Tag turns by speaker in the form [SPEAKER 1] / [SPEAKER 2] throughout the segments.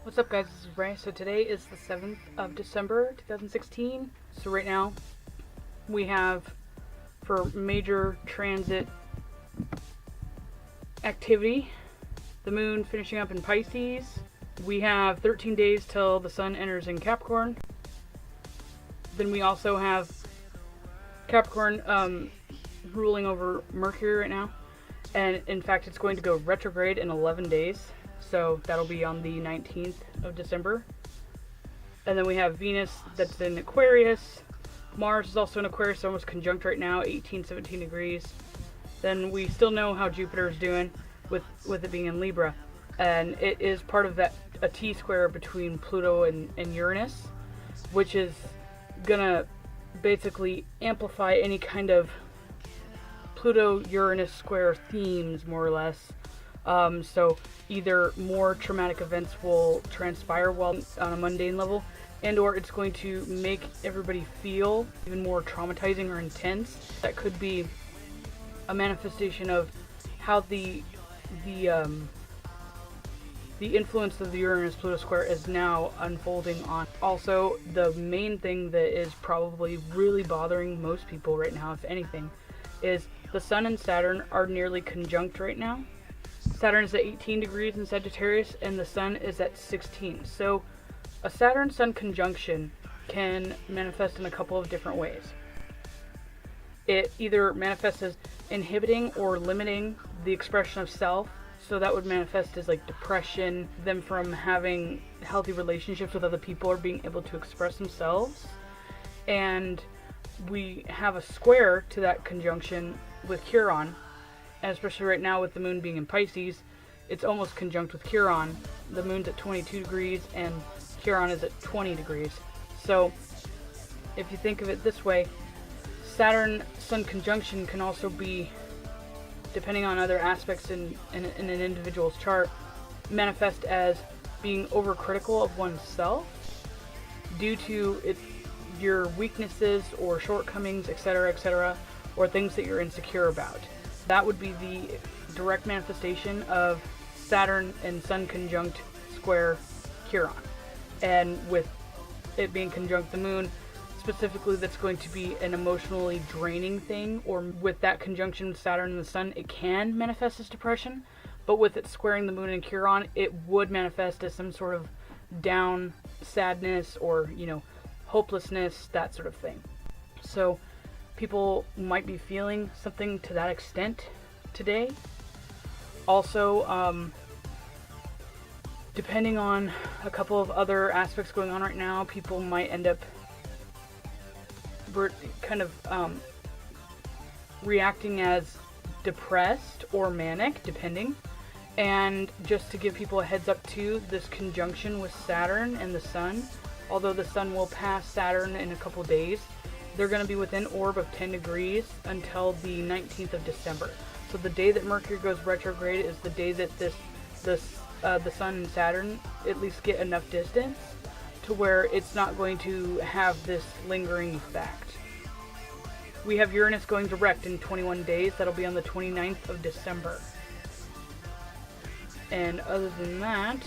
[SPEAKER 1] What's up, guys? This is Ray. So today is the 7th of December 2016. So right now we have, for major transit activity, the moon finishing up in Pisces. We have 13 days till the sun enters in Capricorn. Then we also have Capricorn ruling over Mercury right now. And in fact, it's going to go retrograde in 11 days. So that'll be on the 19th of December. And then we have Venus that's in Aquarius. Mars is also in Aquarius, almost conjunct right now, 18, 17 degrees. Then we still know how Jupiter is doing with it being in Libra. And it is part of a T-square between Pluto and Uranus, which is gonna basically amplify any kind of Pluto-Uranus square themes, more or less. So either more traumatic events will transpire while on a mundane level, and or it's going to make everybody feel even more traumatizing or intense. That could be a manifestation of how the influence of the Uranus-Pluto square is now unfolding on. Also, the main thing that is probably really bothering most people right now, if anything, is the Sun and Saturn are nearly conjunct right now. Saturn is at 18 degrees in Sagittarius, and the Sun is at 16. So a Saturn-Sun conjunction can manifest in a couple of different ways. It either manifests as inhibiting or limiting the expression of self. So that would manifest as like depression, them from having healthy relationships with other people or being able to express themselves. And we have a square to that conjunction with Chiron. And especially right now with the moon being in Pisces, it's almost conjunct with Chiron. The moon's at 22 degrees and Chiron is at 20 degrees. So if you think of it this way, Saturn-Sun conjunction can also be, depending on other aspects in an individual's chart, manifest as being overcritical of oneself due to your weaknesses or shortcomings, etc., or things that you're insecure about. That would be the direct manifestation of Saturn and Sun conjunct square Chiron. And with it being conjunct the moon, specifically, that's going to be an emotionally draining thing. Or with that conjunction with Saturn and the Sun, it can manifest as depression. But with it squaring the moon and Chiron, it would manifest as some sort of down sadness or, hopelessness, that sort of thing. So people might be feeling something to that extent today. Also, depending on a couple of other aspects going on right now, people might end up kind of reacting as depressed or manic, depending. And just to give people a heads up too, this conjunction with Saturn and the Sun, although the Sun will pass Saturn in a couple days, they're going to be within orb of 10 degrees until the 19th of December. So the day that Mercury goes retrograde is the day that the Sun and Saturn at least get enough distance to where it's not going to have this lingering effect. We have Uranus going direct in 21 days. That'll be on the 29th of December. And other than that,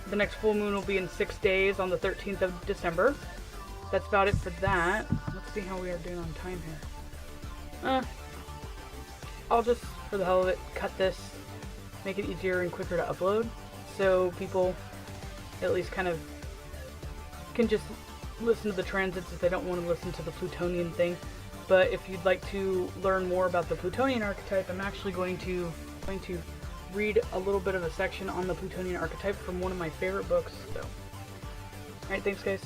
[SPEAKER 1] the next full moon will be in 6 days on the 13th of December. That's about it for that. Let's see how we are doing on time here. I'll just, for the hell of it, cut this, make it easier and quicker to upload, so people at least kind of can just listen to the transits if they don't want to listen to the Plutonian thing. But if you'd like to learn more about the Plutonian archetype, I'm actually going to read a little bit of a section on the Plutonian archetype from one of my favorite books. So, alright, thanks guys.